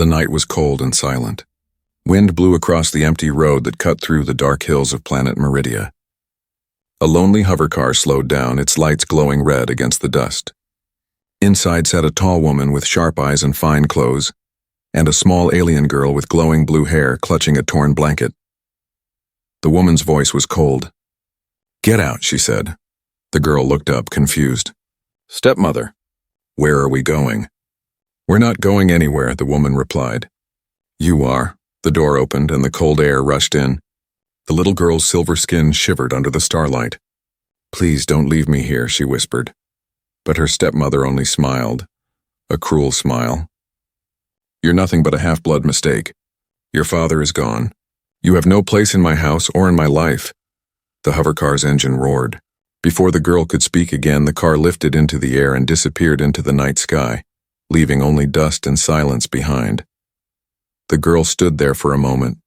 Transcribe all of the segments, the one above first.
The night was cold and silent. Wind blew across the empty road that cut through the dark hills of planet Meridia. A lonely hovercar slowed down, its lights glowing red against the dust. Inside sat a tall woman with sharp eyes and fine clothes, and a small alien girl with glowing blue hair clutching a torn blanket. The woman's voice was cold. "Get out," she said. The girl looked up, confused. "Stepmother, where are we going?" "We're not going anywhere," the woman replied. "You are." The door opened and the cold air rushed in. The little girl's silver skin shivered under the starlight. "Please don't leave me here," she whispered. But her stepmother only smiled, a cruel smile. "You're nothing but a half-blood mistake. Your father is gone. You have no place in my house or in my life." The hovercar's engine roared. Before the girl could speak again, the car lifted into the air and disappeared into the night sky, leaving only dust and silence behind. The girl stood there for a moment,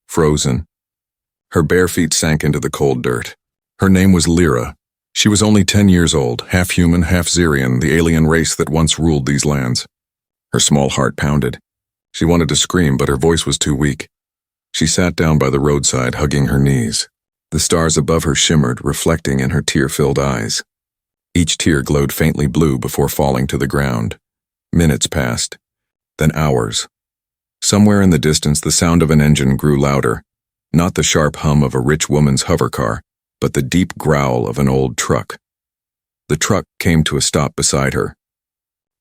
frozen. Her bare feet sank into the cold dirt. Her name was Lyra. She was only 10 years old, half human, half Xerian, the alien race that once ruled these lands. Her small heart pounded. She wanted to scream, but her voice was too weak. She sat down by the roadside, hugging her knees. The stars above her shimmered, reflecting in her tear-filled eyes. Each tear glowed faintly blue before falling to the ground. Minutes passed, then hours. Somewhere in the distance, the sound of an engine grew louder, not the sharp hum of a rich woman's hovercar, but the deep growl of an old truck. The truck came to a stop beside her.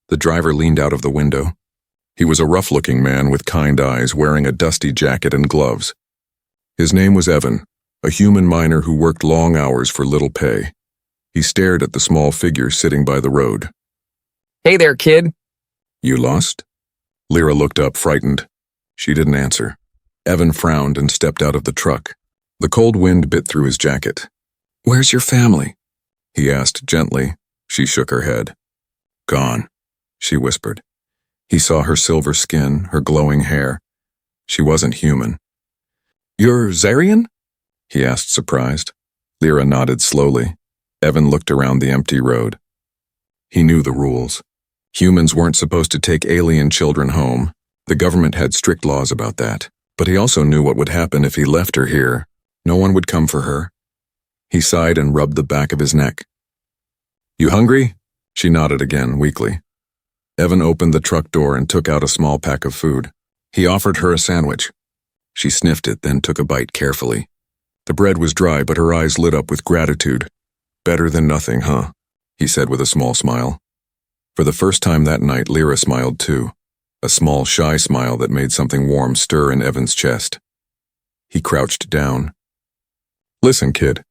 The driver leaned out of the window. He was a rough-looking man with kind eyes, wearing a dusty jacket and gloves. His name was Evan, a human miner who worked long hours for little pay. He stared at the small figure sitting by the road. "Hey there, kid." "You lost?" Lyra looked up, frightened. She didn't answer. Evan frowned and stepped out of the truck. The cold wind bit through his jacket. "Where's your family?" he asked gently. She shook her head. "Gone," she whispered. He saw her silver skin, her glowing hair. She wasn't human. "You're Xerian?" he asked, surprised. Lyra nodded slowly. Evan looked around the empty road. He knew the rules. Humans weren't supposed to take alien children home. The government had strict laws about that. But he also knew what would happen if he left her here. No one would come for her. He sighed and rubbed the back of his neck. "You hungry?" She nodded again, weakly. Evan opened the truck door and took out a small pack of food. He offered her a sandwich. She sniffed it, then took a bite carefully. The bread was dry, but her eyes lit up with gratitude. "Better than nothing, huh?" he said with a small smile. For the first time that night, Lyra smiled too. A small, shy smile that made something warm stir in Evan's chest. He crouched down. "Listen, kid,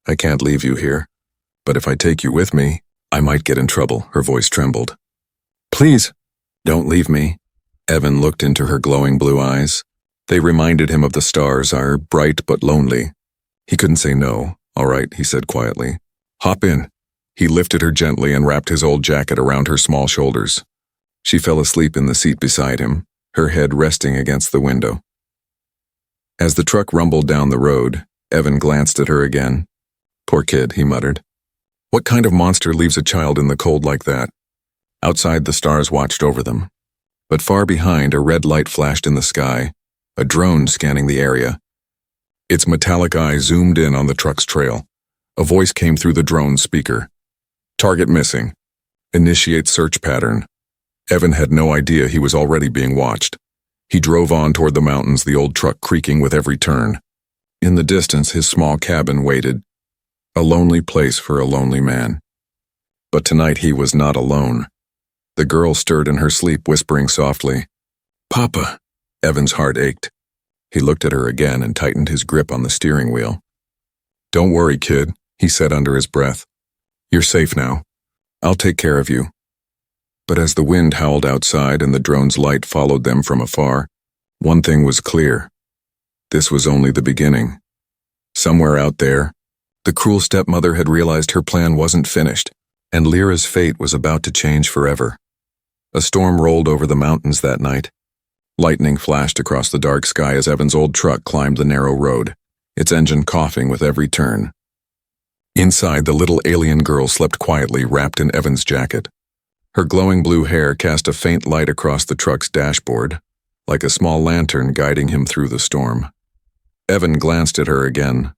I can't leave you here. But if I take you with me, I might get in trouble." Her voice trembled. "Please, don't leave me." Evan looked into her glowing blue eyes. They reminded him of the stars, are bright but lonely. He couldn't say no. "All right," he said quietly. "Hop in." He lifted her gently and wrapped his old jacket around her small shoulders. She fell asleep in the seat beside him, her head resting against the window. As the truck rumbled down the road, Evan glanced at her again. "Poor kid," he muttered. "What kind of monster leaves a child in the cold like that?" Outside, the stars watched over them. But far behind, a red light flashed in the sky, a drone scanning the area. Its metallic eye zoomed in on the truck's trail. A voice came through the drone's speaker. "Target missing. Initiate search pattern." Evan had no idea he was already being watched. He drove on toward the mountains, the old truck creaking with every turn. In the distance, his small cabin waited. A lonely place for a lonely man. But tonight he was not alone. The girl stirred in her sleep, whispering softly, "Papa." Evan's heart ached. He looked at her again and tightened his grip on the steering wheel. "Don't worry, kid," he said under his breath. "You're safe now. I'll take care of you." But as the wind howled outside and the drone's light followed them from afar, one thing was clear. This was only the beginning. Somewhere out there, the cruel stepmother had realized her plan wasn't finished, and Lyra's fate was about to change forever. A storm rolled over the mountains that night. Lightning flashed across the dark sky as Evan's old truck climbed the narrow road, its engine coughing with every turn. Inside, the little alien girl slept quietly, wrapped in Evan's jacket. Her glowing blue hair cast a faint light across the truck's dashboard. like a small lantern guiding him through the storm. Evan glanced at her again.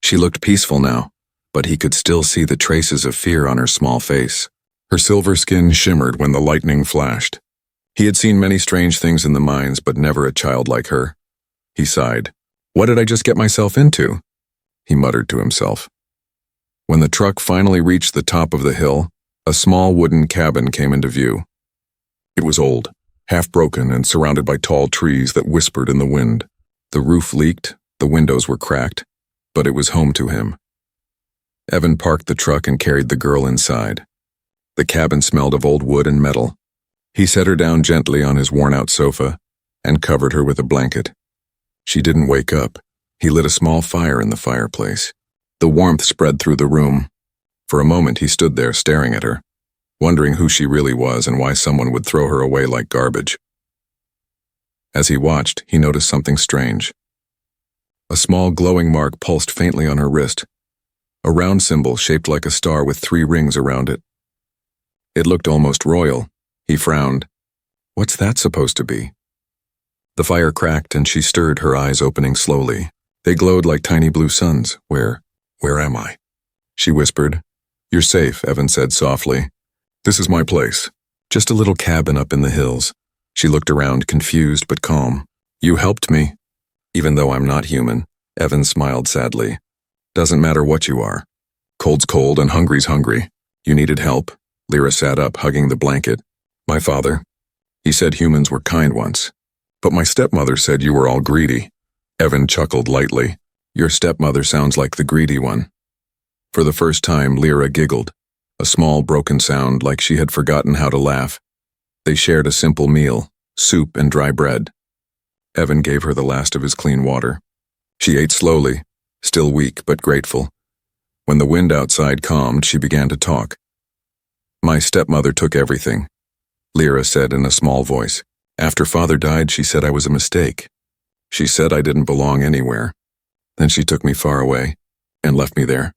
She looked peaceful now, but he could still see the traces of fear on her small face. Her silver skin shimmered when the lightning flashed. He had seen many strange things in the mines, but never a child like her. He sighed. What did I just get myself into? He muttered to himself. When the truck finally reached the top of the hill, a small wooden cabin came into view. It was old, half broken and surrounded by tall trees that whispered in the wind. The roof leaked, the windows were cracked, but it was home to him. Evan parked the truck and carried the girl inside. The cabin smelled of old wood and metal. He set her down gently on his worn-out sofa and covered her with a blanket. She didn't wake up. He lit a small fire in the fireplace. The warmth spread through the room. For a moment he stood there staring at her, wondering who she really was and why someone would throw her away like garbage. As he watched, he noticed something strange. A small glowing mark pulsed faintly on her wrist, a round symbol shaped like a star with 3 rings around it. It looked almost royal. He frowned. What's that supposed to be? The fire cracked and she stirred, her eyes opening slowly. They glowed like tiny blue suns. Where am I? She whispered. You're safe, Evan said softly. This is my place. Just a little cabin up in the hills. She looked around, confused but calm. You helped me. Even though I'm not human, Evan smiled sadly. Doesn't matter what you are. Cold's cold and hungry's hungry. You needed help? Lyra sat up, hugging the blanket. My father. He said humans were kind once. But my stepmother said you were all greedy. Evan chuckled lightly. Your stepmother sounds like the greedy one. For the first time, Lyra giggled. A small, broken sound, like she had forgotten how to laugh. They shared a simple meal, soup and dry bread. Evan gave her the last of his clean water. She ate slowly, still weak but grateful. When the wind outside calmed, she began to talk. My stepmother took everything, Lyra said in a small voice. After father died, she said I was a mistake. She said I didn't belong anywhere. Then she took me far away and left me there.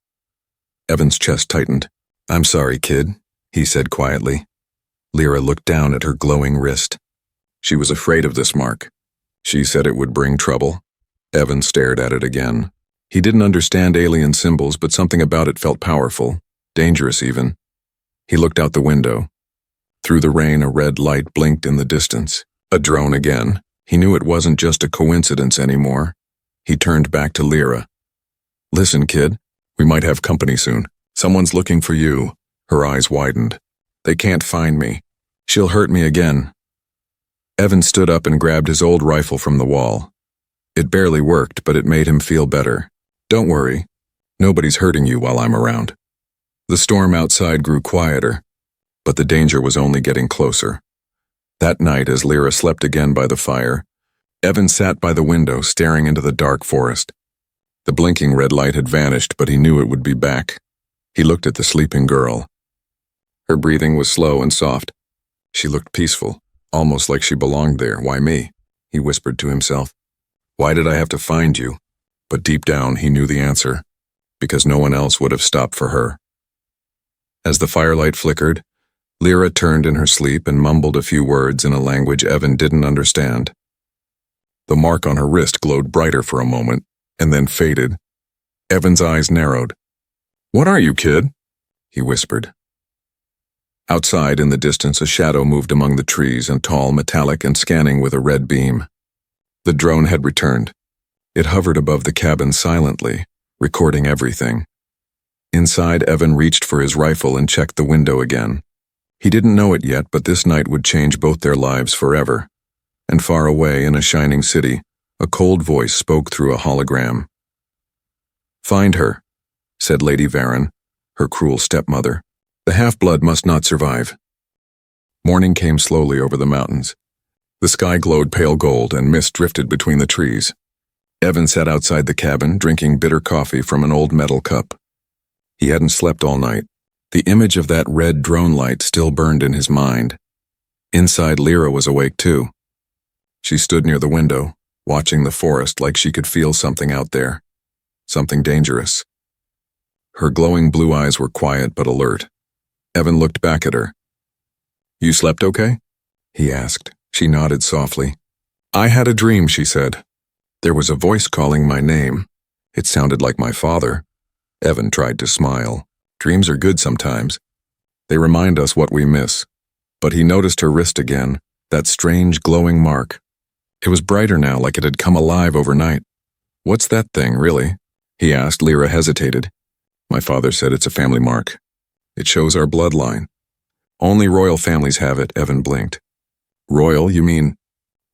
Evan's chest tightened. I'm sorry, kid, he said quietly. Lyra looked down at her glowing wrist. She was afraid of this mark. She said it would bring trouble. Evan stared at it again. He didn't understand alien symbols, but something about it felt powerful, dangerous even. He looked out the window. Through the rain, a red light blinked in the distance. A drone again. He knew it wasn't just a coincidence anymore. He turned back to Lyra. Listen, kid, we might have company soon. Someone's looking for you. Her eyes widened. They can't find me. She'll hurt me again. Evan stood up and grabbed his old rifle from the wall. It barely worked, but it made him feel better. Don't worry. Nobody's hurting you while I'm around. The storm outside grew quieter, but the danger was only getting closer. That night, as Lyra slept again by the fire, Evan sat by the window staring into the dark forest. The blinking red light had vanished, but he knew it would be back. He looked at the sleeping girl. Her breathing was slow and soft. She looked peaceful, almost like she belonged there. Why me? He whispered to himself. Why did I have to find you? But deep down, he knew the answer. Because no one else would have stopped for her. As the firelight flickered, Lyra turned in her sleep and mumbled a few words in a language Evan didn't understand. The mark on her wrist glowed brighter for a moment, and then faded. Evan's eyes narrowed. What are you, kid? He whispered. Outside, in the distance, a shadow moved among the trees, and tall, metallic, and scanning with a red beam. The drone had returned. It hovered above the cabin silently, recording everything. Inside, Evan reached for his rifle and checked the window again. He didn't know it yet, but this night would change both their lives forever. And far away, in a shining city, a cold voice spoke through a hologram. Find her, said Lady Varen, her cruel stepmother. The half-blood must not survive. Morning came slowly over the mountains. The sky glowed pale gold and mist drifted between the trees. Evan sat outside the cabin, drinking bitter coffee from an old metal cup. He hadn't slept all night. The image of that red drone light still burned in his mind. Inside, Lyra was awake too. She stood near the window, watching the forest like she could feel something out there. Something dangerous. Her glowing blue eyes were quiet but alert. Evan looked back at her. You slept okay? He asked. She nodded softly. I had a dream, she said. There was a voice calling my name. It sounded like my father. Evan tried to smile. Dreams are good sometimes. They remind us what we miss. But he noticed her wrist again, that strange glowing mark. It was brighter now, like it had come alive overnight. What's that thing, really? He asked. Lyra hesitated. My father said it's a family mark. It shows our bloodline. Only royal families have it, Evan blinked. Royal, you mean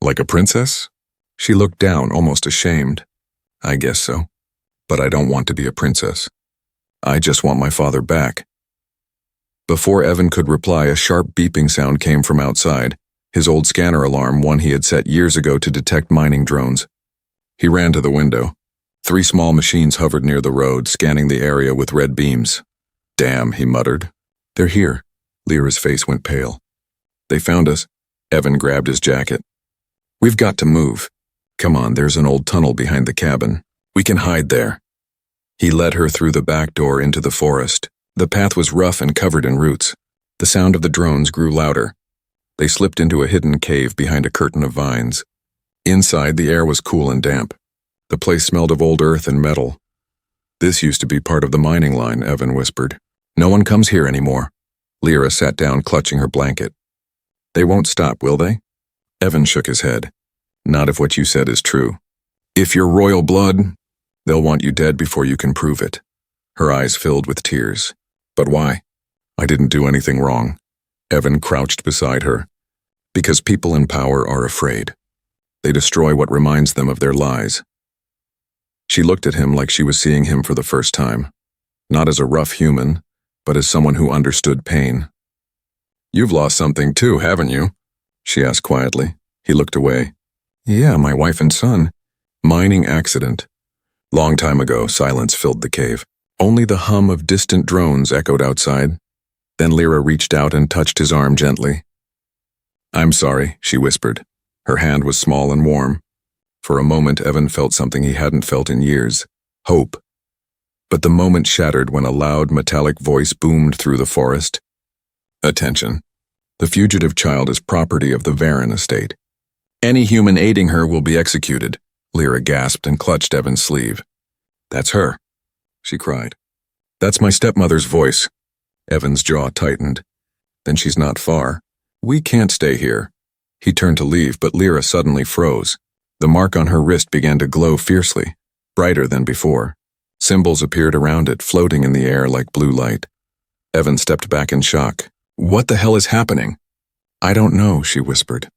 like a princess? She looked down, almost ashamed. I guess so. But I don't want to be a princess. I just want my father back. Before Evan could reply, a sharp beeping sound came from outside, his old scanner alarm, one he had set years ago to detect mining drones. He ran to the window. 3 small machines hovered near the road, scanning the area with red beams. Damn, he muttered. They're here. Lyra's face went pale. They found us. Evan grabbed his jacket. We've got to move. Come on, there's an old tunnel behind the cabin. We can hide there. He led her through the back door into the forest. The path was rough and covered in roots. The sound of the drones grew louder. They slipped into a hidden cave behind a curtain of vines. Inside, the air was cool and damp. The place smelled of old earth and metal. This used to be part of the mining line, Evan whispered. No one comes here anymore. Lyra sat down, clutching her blanket. They won't stop, will they? Evan shook his head. Not if what you said is true. If you're royal blood, they'll want you dead before you can prove it. Her eyes filled with tears. But why? I didn't do anything wrong. Evan crouched beside her. Because people in power are afraid. They destroy what reminds them of their lies. She looked at him like she was seeing him for the first time. Not as a rough human, but as someone who understood pain. You've lost something too, haven't you? She asked quietly. He looked away. Yeah, my wife and son. Mining accident. Long time ago, silence filled the cave. Only the hum of distant drones echoed outside. Then Lyra reached out and touched his arm gently. I'm sorry, she whispered. Her hand was small and warm. For a moment, Evan felt something he hadn't felt in years. Hope. But the moment shattered when a loud, metallic voice boomed through the forest. Attention. The fugitive child is property of the Varon estate. Any human aiding her will be executed. Lyra gasped and clutched Evan's sleeve. That's her, she cried. That's my stepmother's voice. Evan's jaw tightened. Then she's not far. We can't stay here. He turned to leave, but Lyra suddenly froze. The mark on her wrist began to glow fiercely, brighter than before. Symbols appeared around it, floating in the air like blue light. Evan stepped back in shock. What the hell is happening? I don't know, she whispered.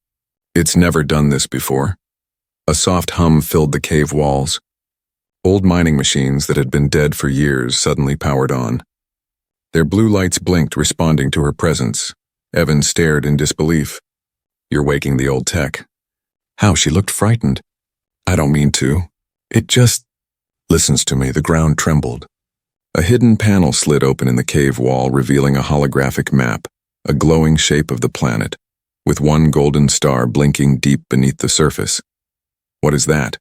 It's never done this before. A soft hum filled the cave walls. Old mining machines that had been dead for years suddenly powered on. Their blue lights blinked, responding to her presence. Evan stared in disbelief. You're waking the old tech. How? She looked frightened. I don't mean to. It just listens to me. The ground trembled. A hidden panel slid open in the cave wall, revealing a holographic map, a glowing shape of the planet, with one golden star blinking deep beneath the surface. What is that?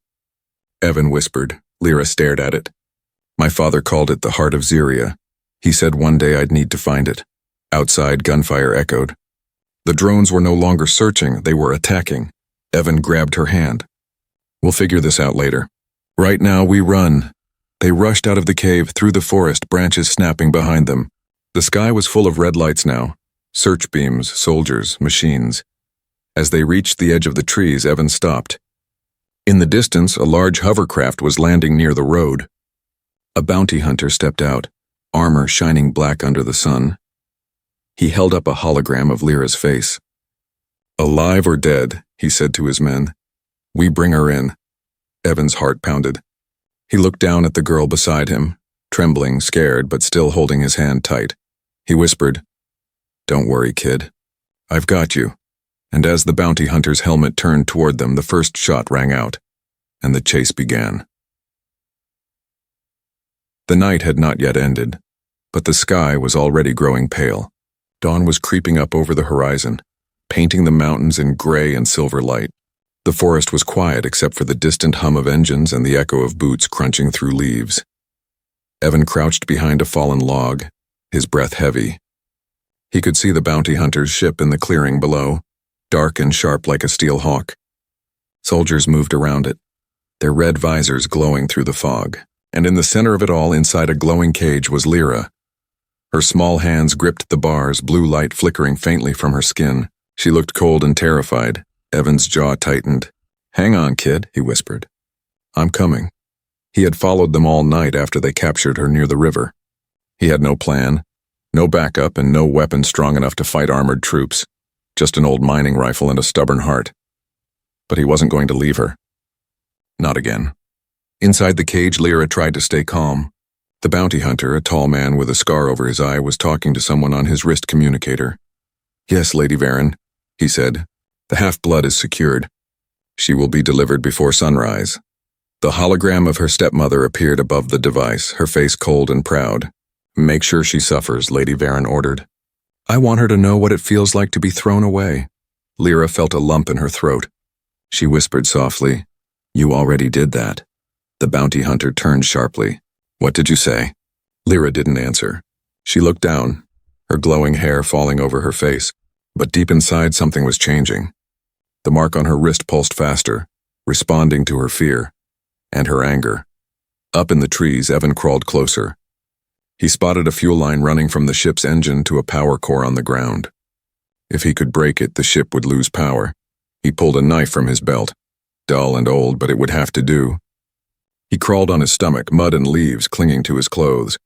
Evan whispered. Lyra stared at it. My father called it the heart of Zyria. He said one day I'd need to find it. Outside, gunfire echoed. The drones were no longer searching, they were attacking. Evan grabbed her hand. We'll figure this out later. Right now, we run. They rushed out of the cave, through the forest, branches snapping behind them. The sky was full of red lights now. Search beams, soldiers, machines. As they reached the edge of the trees, Evan stopped. In the distance, a large hovercraft was landing near the road. A bounty hunter stepped out, armor shining black under the sun. He held up a hologram of Lyra's face. Alive or dead, he said to his men. We bring her in. Evan's heart pounded. He looked down at the girl beside him, trembling, scared, but still holding his hand tight. He whispered, Don't worry, kid. I've got you. And as the bounty hunter's helmet turned toward them, the first shot rang out, and the chase began. The night had not yet ended, but the sky was already growing pale. Dawn was creeping up over the horizon, painting the mountains in gray and silver light. The forest was quiet except for the distant hum of engines and the echo of boots crunching through leaves. Evan crouched behind a fallen log, his breath heavy. He could see the bounty hunter's ship in the clearing below, dark and sharp like a steel hawk. Soldiers moved around it, their red visors glowing through the fog, and in the center of it all, inside a glowing cage, was Lyra. Her small hands gripped the bars, blue light flickering faintly from her skin. She looked cold and terrified. Evan's jaw tightened. "Hang on, kid," he whispered. "I'm coming." He had followed them all night after they captured her near the river. He had no plan, no backup, and no weapon strong enough to fight armored troops. Just an old mining rifle and a stubborn heart. But he wasn't going to leave her. Not again. Inside the cage, Lyra tried to stay calm. The bounty hunter, a tall man with a scar over his eye, was talking to someone on his wrist communicator. "Yes, Lady Varen," he said. "The half-blood is secured. She will be delivered before sunrise." The hologram of her stepmother appeared above the device, her face cold and proud. "Make sure she suffers," Lady Varen ordered. "I want her to know what it feels like to be thrown away." Lyra felt a lump in her throat. She whispered softly, "You already did that." The bounty hunter turned sharply. "What did you say?" Lyra didn't answer. She looked down, her glowing hair falling over her face, but deep inside something was changing. The mark on her wrist pulsed faster, responding to her fear and her anger. Up in the trees, Evan crawled closer. He spotted a fuel line running from the ship's engine to a power core on the ground. If he could break it, the ship would lose power. He pulled a knife from his belt. Dull and old, but it would have to do. He crawled on his stomach, mud and leaves clinging to his clothes.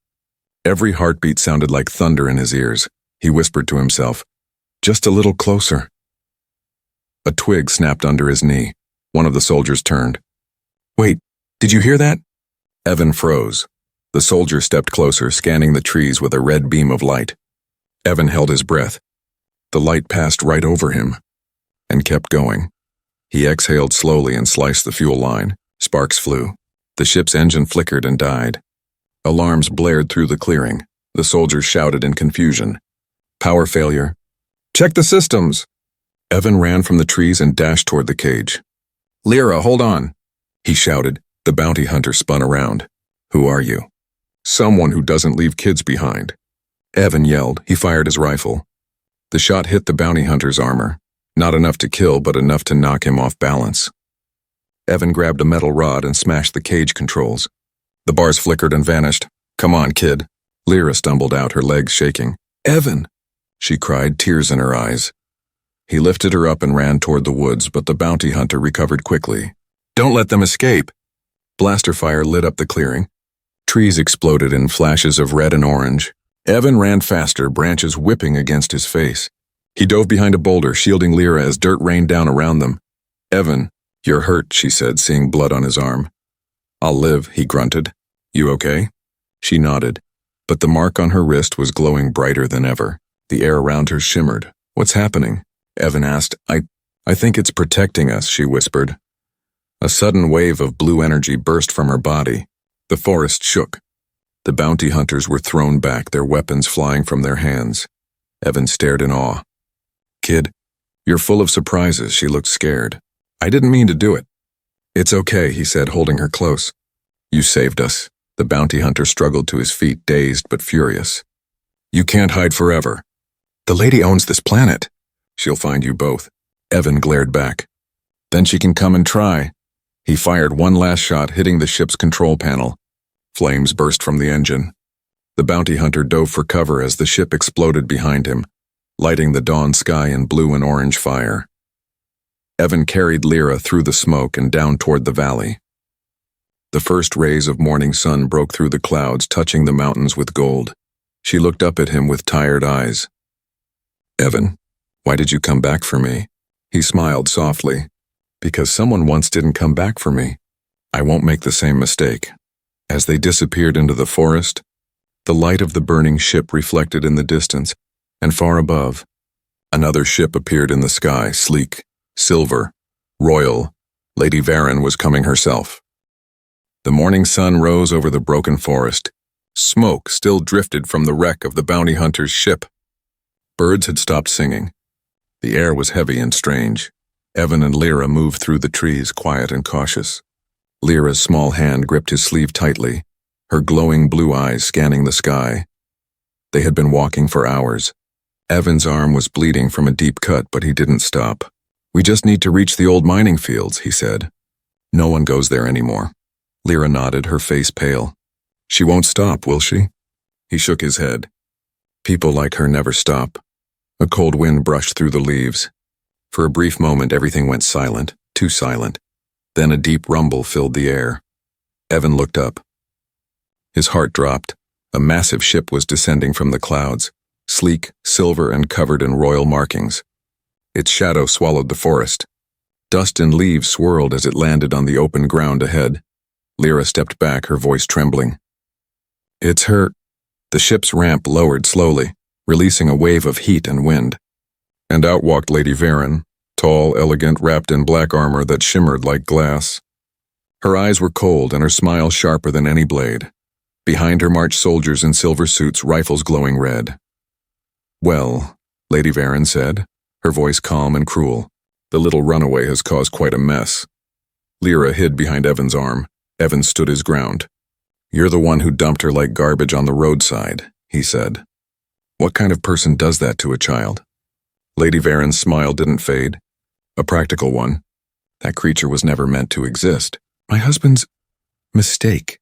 Every heartbeat sounded like thunder in his ears. He whispered to himself, "Just a little closer." A twig snapped under his knee. One of the soldiers turned. "Wait, did you hear that?" Evan froze. The soldier stepped closer, scanning the trees with a red beam of light. Evan held his breath. The light passed right over him and kept going. He exhaled slowly and sliced the fuel line. Sparks flew. The ship's engine flickered and died. Alarms blared through the clearing. The soldiers shouted in confusion. "Power failure. Check the systems." Evan ran from the trees and dashed toward the cage. "Lyra, hold on," he shouted. The bounty hunter spun around. "Who are you?" "Someone who doesn't leave kids behind." Evan yelled. He fired his rifle. The shot hit the bounty hunter's armor. Not enough to kill, but enough to knock him off balance. Evan grabbed a metal rod and smashed the cage controls. The bars flickered and vanished. "Come on, kid." Lyra stumbled out, her legs shaking. "Evan!" she cried, tears in her eyes. He lifted her up and ran toward the woods, but the bounty hunter recovered quickly. "Don't let them escape!" Blaster fire lit up the clearing. Trees exploded in flashes of red and orange. Evan ran faster, branches whipping against his face. He dove behind a boulder, shielding Lyra as dirt rained down around them. "Evan, you're hurt," she said, seeing blood on his arm. "I'll live," he grunted. "You okay?" She nodded, but the mark on her wrist was glowing brighter than ever. The air around her shimmered. "What's happening?" Evan asked. I think it's protecting us," she whispered. A sudden wave of blue energy burst from her body. The forest shook. The bounty hunters were thrown back, their weapons flying from their hands. Evan stared in awe. "Kid, you're full of surprises." She looked scared. "I didn't mean to do it." "It's okay," he said, holding her close. "You saved us." The bounty hunter struggled to his feet, dazed but furious. "You can't hide forever. The lady owns this planet. She'll find you both." Evan glared back. "Then she can come and try." He fired one last shot, hitting the ship's control panel. Flames burst from the engine. The bounty hunter dove for cover as the ship exploded behind him, lighting the dawn sky in blue and orange fire. Evan carried Lyra through the smoke and down toward the valley. The first rays of morning sun broke through the clouds, touching the mountains with gold. She looked up at him with tired eyes. "Evan, why did you come back for me?" He smiled softly. "Because someone once didn't come back for me. I won't make the same mistake." As they disappeared into the forest, the light of the burning ship reflected in the distance, and far above, another ship appeared in the sky, sleek, silver, royal. Lady Varen was coming herself. The morning sun rose over the broken forest. Smoke still drifted from the wreck of the bounty hunter's ship. Birds had stopped singing. The air was heavy and strange. Evan and Lyra moved through the trees, quiet and cautious. Lyra's small hand gripped his sleeve tightly, her glowing blue eyes scanning the sky. They had been walking for hours. Evan's arm was bleeding from a deep cut, but he didn't stop. We just need to reach the old mining fields, he said. No one goes there anymore. Lyra nodded, her face pale. She won't stop, will she? He shook his head. People like her never stop. A cold wind brushed through the leaves. For a brief moment, everything went silent, too silent. Then a deep rumble filled the air. Evan looked up. His heart dropped. A massive ship was descending from the clouds, sleek, silver, and covered in royal markings. Its shadow swallowed the forest. Dust and leaves swirled as it landed on the open ground ahead. Lyra stepped back, her voice trembling. It's her. The ship's ramp lowered slowly, releasing a wave of heat and wind. And out walked Lady Varen, tall, elegant, wrapped in black armor that shimmered like glass. Her eyes were cold and her smile sharper than any blade. Behind her marched soldiers in silver suits, rifles glowing red. Well, Lady Varen said, her voice calm and cruel, the little runaway has caused quite a mess. Lyra hid behind Evan's arm. Evan stood his ground. You're the one who dumped her like garbage on the roadside, he said. What kind of person does that to a child? Lady Varen's smile didn't fade. A practical one. That creature was never meant to exist. My husband's mistake.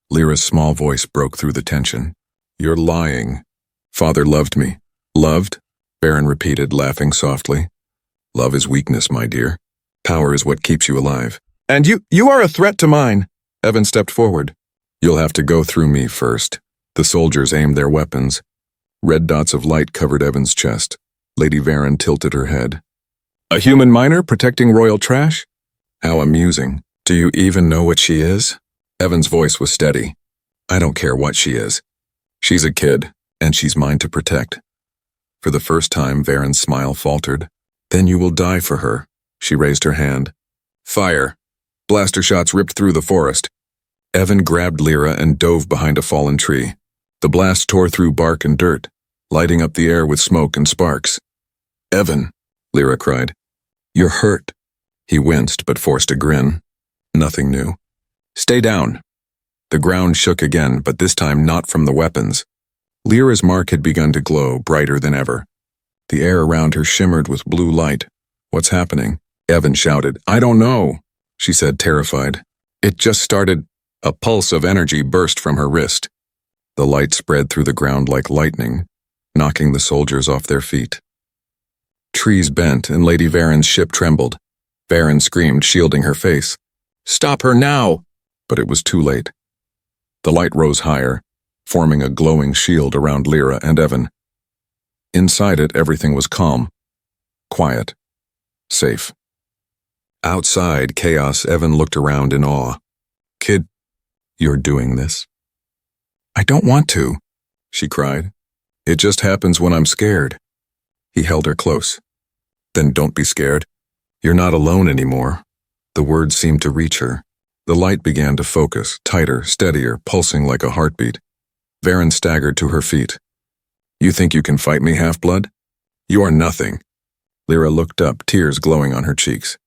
Lyra's small voice broke through the tension. You're lying. Father loved me. Loved? Varen repeated, laughing softly. Love is weakness, my dear. Power is what keeps you alive. And you are a threat to mine. Evan stepped forward. You'll have to go through me first. The soldiers aimed their weapons. Red dots of light covered Evan's chest. Lady Varen tilted her head. A human miner protecting royal trash? How amusing. Do you even know what she is? Evan's voice was steady. I don't care what she is. She's a kid, and she's mine to protect. For the first time, Varen's smile faltered. Then you will die for her. She raised her hand. Fire. Blaster shots ripped through the forest. Evan grabbed Lyra and dove behind a fallen tree. The blast tore through bark and dirt, lighting up the air with smoke and sparks. Evan, Lyra cried. You're hurt. He winced but forced a grin. Nothing new. Stay down. The ground shook again, but this time not from the weapons. Lyra's mark had begun to glow, brighter than ever. The air around her shimmered with blue light. What's happening? Evan shouted. I don't know, she said, terrified. It just started. A pulse of energy burst from her wrist. The light spread through the ground like lightning, knocking the soldiers off their feet. Trees bent and Lady Varen's ship trembled. Varen screamed, shielding her face. Stop her now! But it was too late. The light rose higher, forming a glowing shield around Lyra and Evan. Inside it, everything was calm, quiet, safe. Outside chaos, Evan looked around in awe. Kid, you're doing this? I don't want to, she cried. It just happens when I'm scared. He held her close. Then don't be scared. You're not alone anymore. The words seemed to reach her. The light began to focus, tighter, steadier, pulsing like a heartbeat. Varen staggered to her feet. You think you can fight me, half-blood? You are nothing. Lyra looked up, tears glowing on her cheeks.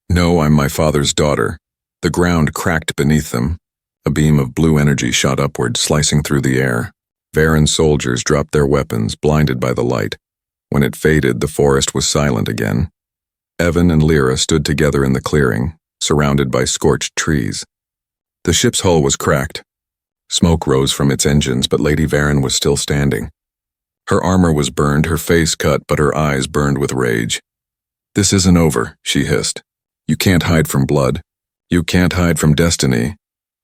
No, I'm my father's daughter. The ground cracked beneath them. A beam of blue energy shot upward, slicing through the air. Varen's soldiers dropped their weapons, blinded by the light. When it faded, the forest was silent again. Evan and Lyra stood together in the clearing, surrounded by scorched trees. The ship's hull was cracked. Smoke rose from its engines, but Lady Varen was still standing. Her armor was burned, her face cut, but her eyes burned with rage. This isn't over, she hissed. You can't hide from blood. You can't hide from destiny.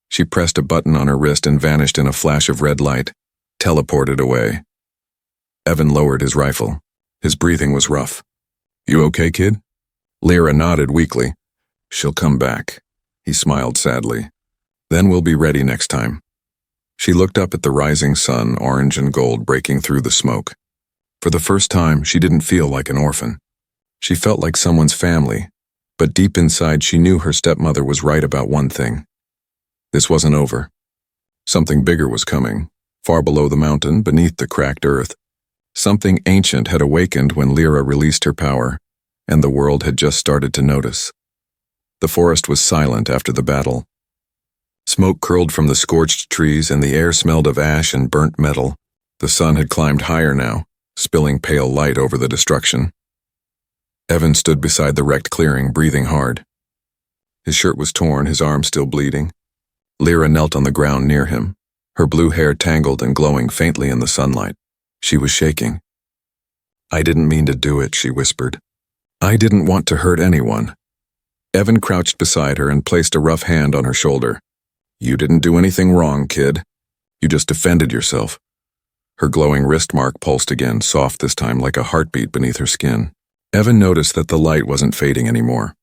She pressed a button on her wrist and vanished in a flash of red light, teleported away. Evan lowered his rifle. His breathing was rough. You okay, kid? Lyra nodded weakly. She'll come back. He smiled sadly. Then we'll be ready next time. She looked up at the rising sun, orange and gold breaking through the smoke. For the first time, she didn't feel like an orphan. She felt like someone's family, but deep inside she knew her stepmother was right about one thing. This wasn't over. Something bigger was coming, far below the mountain, beneath the cracked earth. Something ancient had awakened when Lyra released her power, and the world had just started to notice. The forest was silent after the battle. Smoke curled from the scorched trees and the air smelled of ash and burnt metal. The sun had climbed higher now, spilling pale light over the destruction. Evan stood beside the wrecked clearing, breathing hard. His shirt was torn, his arm still bleeding. Lyra knelt on the ground near him, her blue hair tangled and glowing faintly in the sunlight. She was shaking. "I didn't mean to do it," she whispered. "I didn't want to hurt anyone." Evan crouched beside her and placed a rough hand on her shoulder. "You didn't do anything wrong, kid. You just defended yourself." Her glowing wrist mark pulsed again, soft this time, like a heartbeat beneath her skin. Evan noticed that the light wasn't fading anymore.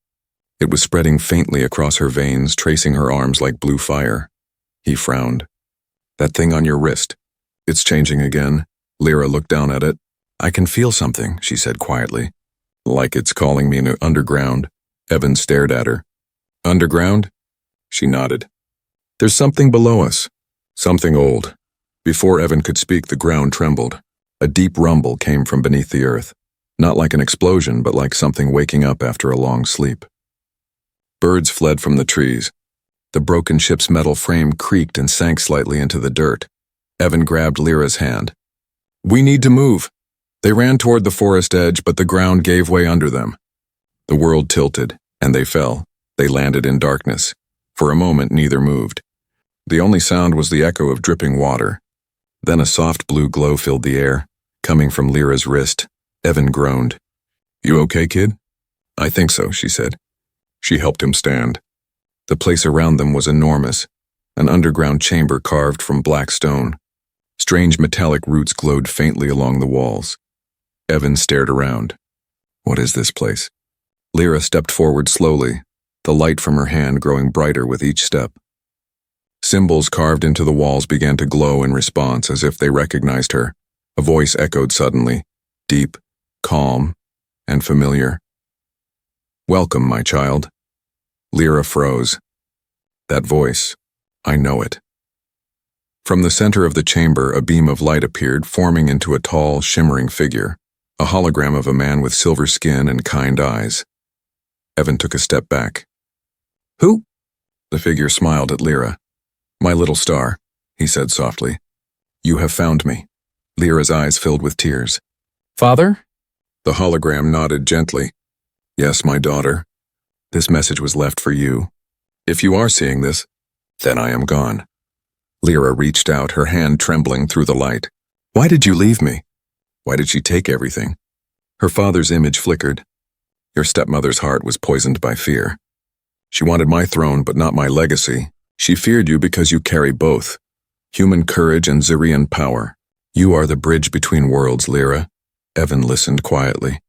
It was spreading faintly across her veins, tracing her arms like blue fire. He frowned. "That thing on your wrist. It's changing again." Lyra looked down at it. "I can feel something," she said quietly. "Like it's calling me to underground." Evan stared at her. "Underground?" She nodded. "There's something below us. Something old." Before Evan could speak, the ground trembled. A deep rumble came from beneath the earth. Not like an explosion, but like something waking up after a long sleep. Birds fled from the trees. The broken ship's metal frame creaked and sank slightly into the dirt. Evan grabbed Lyra's hand. "We need to move." They ran toward the forest edge, but the ground gave way under them. The world tilted, and they fell. They landed in darkness. For a moment, neither moved. The only sound was the echo of dripping water. Then a soft blue glow filled the air, coming from Lyra's wrist. Evan groaned. "You okay, kid?" "I think so," she said. She helped him stand. The place around them was enormous, an underground chamber carved from black stone. Strange metallic roots glowed faintly along the walls. Evan stared around. "What is this place?" Lyra stepped forward slowly, the light from her hand growing brighter with each step. Symbols carved into the walls began to glow in response, as if they recognized her. A voice echoed suddenly, deep, calm, and familiar. "Welcome, my child." Lyra froze. That voice, I know it. From the center of the chamber, a beam of light appeared, forming into a tall, shimmering figure, a hologram of a man with silver skin and kind eyes. Evan took a step back. "Who?" The figure smiled at Lyra. "My little star," he said softly. "You have found me." Lyra's eyes filled with tears. "Father?" The hologram nodded gently. "Yes, my daughter. This message was left for you. If you are seeing this, then I am gone." Lyra reached out, her hand trembling through the light. "Why did you leave me? Why did she take everything?" Her father's image flickered. "Your stepmother's heart was poisoned by fear. She wanted my throne, but not my legacy. She feared you because you carry both, human courage and Zirian power. You are the bridge between worlds, Lyra." Evan listened quietly,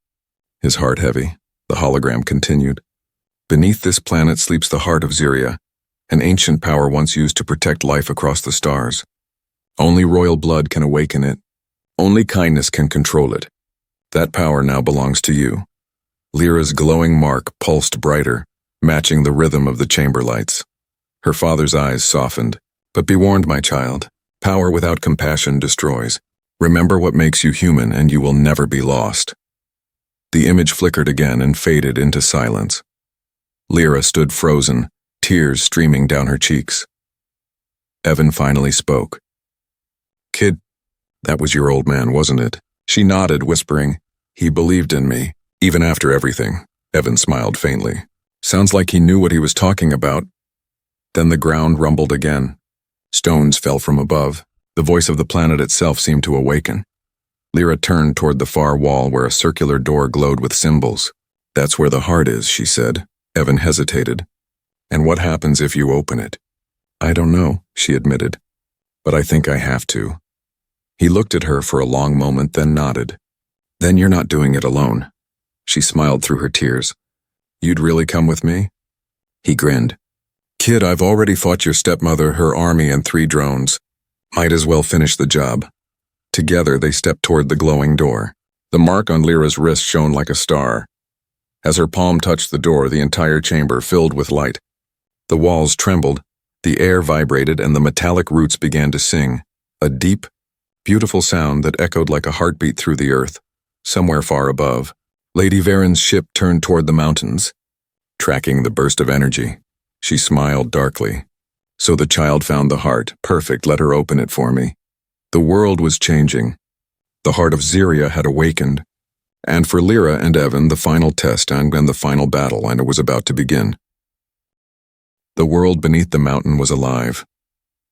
his heart heavy. The hologram continued. "Beneath this planet sleeps the heart of Ziria, an ancient power once used to protect life across the stars. Only royal blood can awaken it. Only kindness can control it. That power now belongs to you." Lyra's glowing mark pulsed brighter, matching the rhythm of the chamber lights. Her father's eyes softened. "But be warned, my child. Power without compassion destroys. Remember what makes you human, and you will never be lost." The image flickered again and faded into silence. Lyra stood frozen, tears streaming down her cheeks. Evan finally spoke. "Kid, that was your old man, wasn't it?" She nodded, whispering, "He believed in me, even after everything." Evan smiled faintly. "Sounds like he knew what he was talking about." Then the ground rumbled again. Stones fell from above. The voice of the planet itself seemed to awaken. Lyra turned toward the far wall where a circular door glowed with symbols. "That's where the heart is," she said. Evan hesitated. "And what happens if you open it?" "I don't know," she admitted. "But I think I have to." He looked at her for a long moment, then nodded. "Then you're not doing it alone." She smiled through her tears. "You'd really come with me?" He grinned. "Kid, I've already fought your stepmother, her army, and 3 drones. Might as well finish the job." Together they stepped toward the glowing door. The mark on Lyra's wrist shone like a star. As her palm touched the door, the entire chamber filled with light. The walls trembled, the air vibrated, and the metallic roots began to sing, a deep, beautiful sound that echoed like a heartbeat through the earth. Somewhere far above, Lady Varen's ship turned toward the mountains, tracking the burst of energy. She smiled darkly. "So the child found the heart. Perfect, let her open it for me." The world was changing. The heart of Ziria had awakened, And for Lyra and Evan, the final test and then the final battle, and it was about to begin. The world beneath the mountain was alive.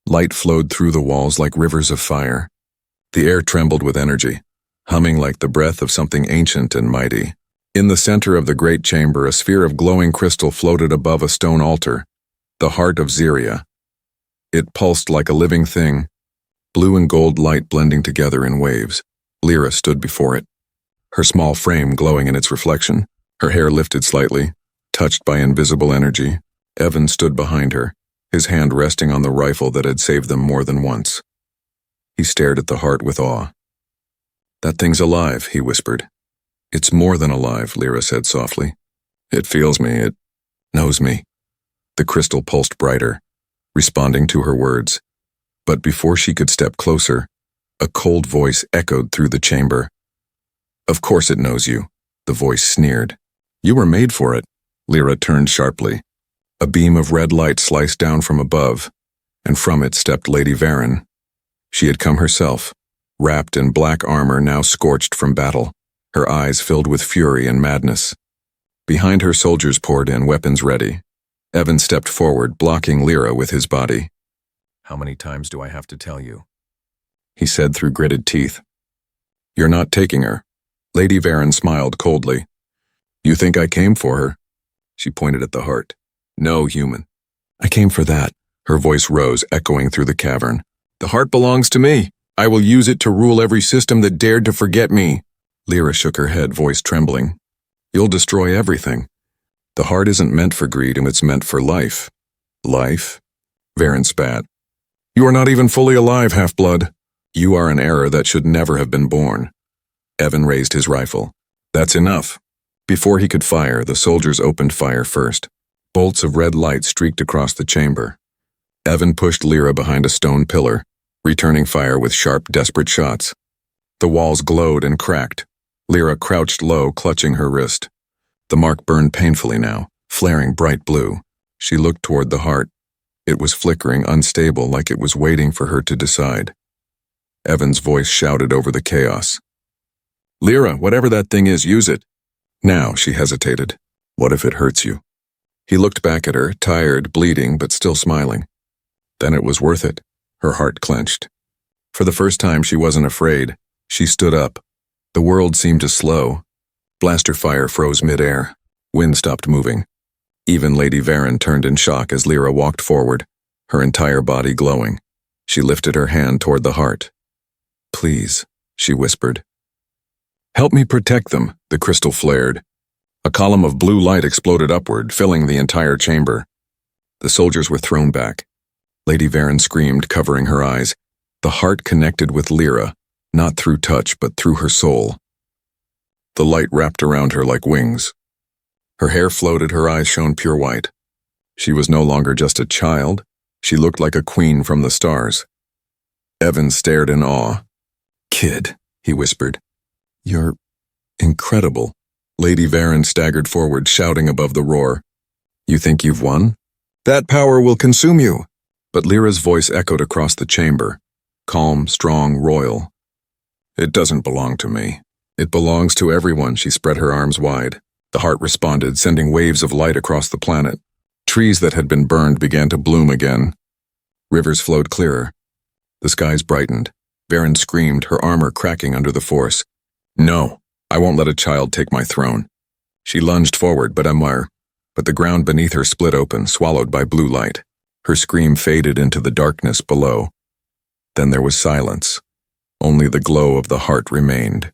Light flowed through the walls like rivers of fire. The air trembled with energy, humming like the breath of something ancient and mighty. In the center of the great chamber, a sphere of glowing crystal floated above a stone altar, the heart of Zyria. It pulsed like a living thing, blue and gold light blending together in waves. Lyra stood before it, her small frame glowing in its reflection, her hair lifted slightly, touched by invisible energy. Evan stood behind her, his hand resting on the rifle that had saved them more than once. He stared at the heart with awe. "That thing's alive," he whispered. "It's more than alive," Lyra said softly. "It feels me, it knows me." The crystal pulsed brighter, responding to her words. But before she could step closer, a cold voice echoed through the chamber. "Of course it knows you," the voice sneered. "You were made for it." Lyra turned sharply. A beam of red light sliced down from above, and from it stepped Lady Varen. She had come herself, wrapped in black armor now scorched from battle, her eyes filled with fury and madness. Behind her, soldiers poured in, weapons ready. Evan stepped forward, blocking Lyra with his body. "How many times do I have to tell you?" he said through gritted teeth. "You're not taking her." Lady Varen smiled coldly. "You think I came for her?" She pointed at the heart. "No, human. I came for that." Her voice rose, echoing through the cavern. "The heart belongs to me. I will use it to rule every system that dared to forget me." Lyra shook her head, voice trembling. "You'll destroy everything. The heart isn't meant for greed, and it's meant for life." "Life?" Varen spat. "You are not even fully alive, half-blood. You are an error that should never have been born." Evan raised his rifle. "That's enough." Before he could fire, the soldiers opened fire first. Bolts of red light streaked across the chamber. Evan pushed Lyra behind a stone pillar, returning fire with sharp, desperate shots. The walls glowed and cracked. Lyra crouched low, clutching her wrist. The mark burned painfully now, flaring bright blue. She looked toward the heart. It was flickering, unstable, like it was waiting for her to decide. Evan's voice shouted over the chaos. "Lyra, whatever that thing is, use it." Now, she hesitated. "What if it hurts you?" He looked back at her, tired, bleeding, but still smiling. Then it was worth it. Her heart clenched. For the first time, she wasn't afraid. She stood up. The world seemed to slow. Blaster fire froze midair. Wind stopped moving. Even Lady Varen turned in shock as Lyra walked forward, her entire body glowing. She lifted her hand toward the heart. "Please," she whispered. "Help me protect them," the crystal flared. A column of blue light exploded upward, filling the entire chamber. The soldiers were thrown back. Lady Varen screamed, covering her eyes. The heart connected with Lyra, not through touch, but through her soul. The light wrapped around her like wings. Her hair floated, her eyes shone pure white. She was no longer just a child. She looked like a queen from the stars. Evan stared in awe. "Kid," he whispered. "You're incredible." Lady Varen staggered forward, shouting above the roar. "You think you've won? That power will consume you." But Lyra's voice echoed across the chamber, calm, strong, royal. "It doesn't belong to me. It belongs to everyone." She spread her arms wide. The heart responded, sending waves of light across the planet. Trees that had been burned began to bloom again. Rivers flowed clearer. The skies brightened. Varen screamed, her armor cracking under the force. "No, I won't let a child take my throne." She lunged forward, but the ground beneath her split open, swallowed by blue light. Her scream faded into the darkness below. Then there was silence. Only the glow of the heart remained.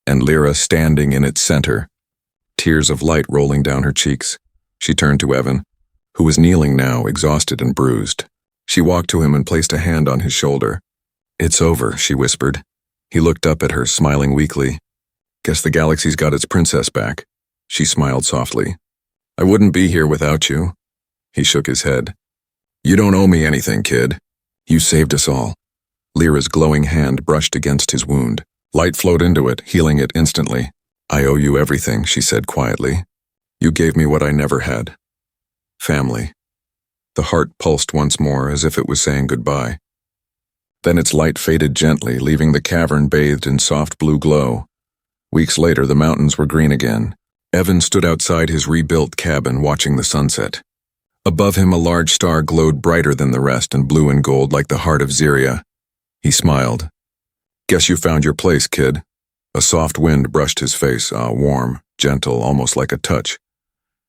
And Lyra standing in its center, tears of light rolling down her cheeks. She turned to Evan, who was kneeling now, exhausted and bruised. She walked to him and placed a hand on his shoulder. "It's over," she whispered. He looked up at her, smiling weakly. "Guess the galaxy's got its princess back." She smiled softly. "I wouldn't be here without you." He shook his head. "You don't owe me anything, kid. You saved us all." Lyra's glowing hand brushed against his wound. Light flowed into it, healing it instantly. "I owe you everything," she said quietly. "You gave me what I never had. Family." The heart pulsed once more, as if it was saying goodbye. Then its light faded gently, leaving the cavern bathed in soft blue glow. Weeks later, the mountains were green again. Evan stood outside his rebuilt cabin watching the sunset. Above him, a large star glowed brighter than the rest and blue and gold like the heart of Ziria. He smiled. "Guess you found your place, kid." A soft wind brushed his face, warm, gentle, almost like a touch.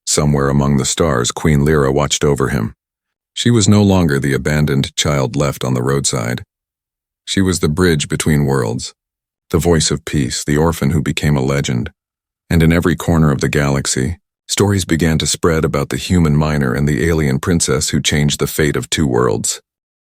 Somewhere among the stars, Queen Lyra watched over him. She was no longer the abandoned child left on the roadside. She was the bridge between worlds, the voice of peace, the orphan who became a legend. And in every corner of the galaxy, stories began to spread about the human miner and the alien princess who changed the fate of two worlds.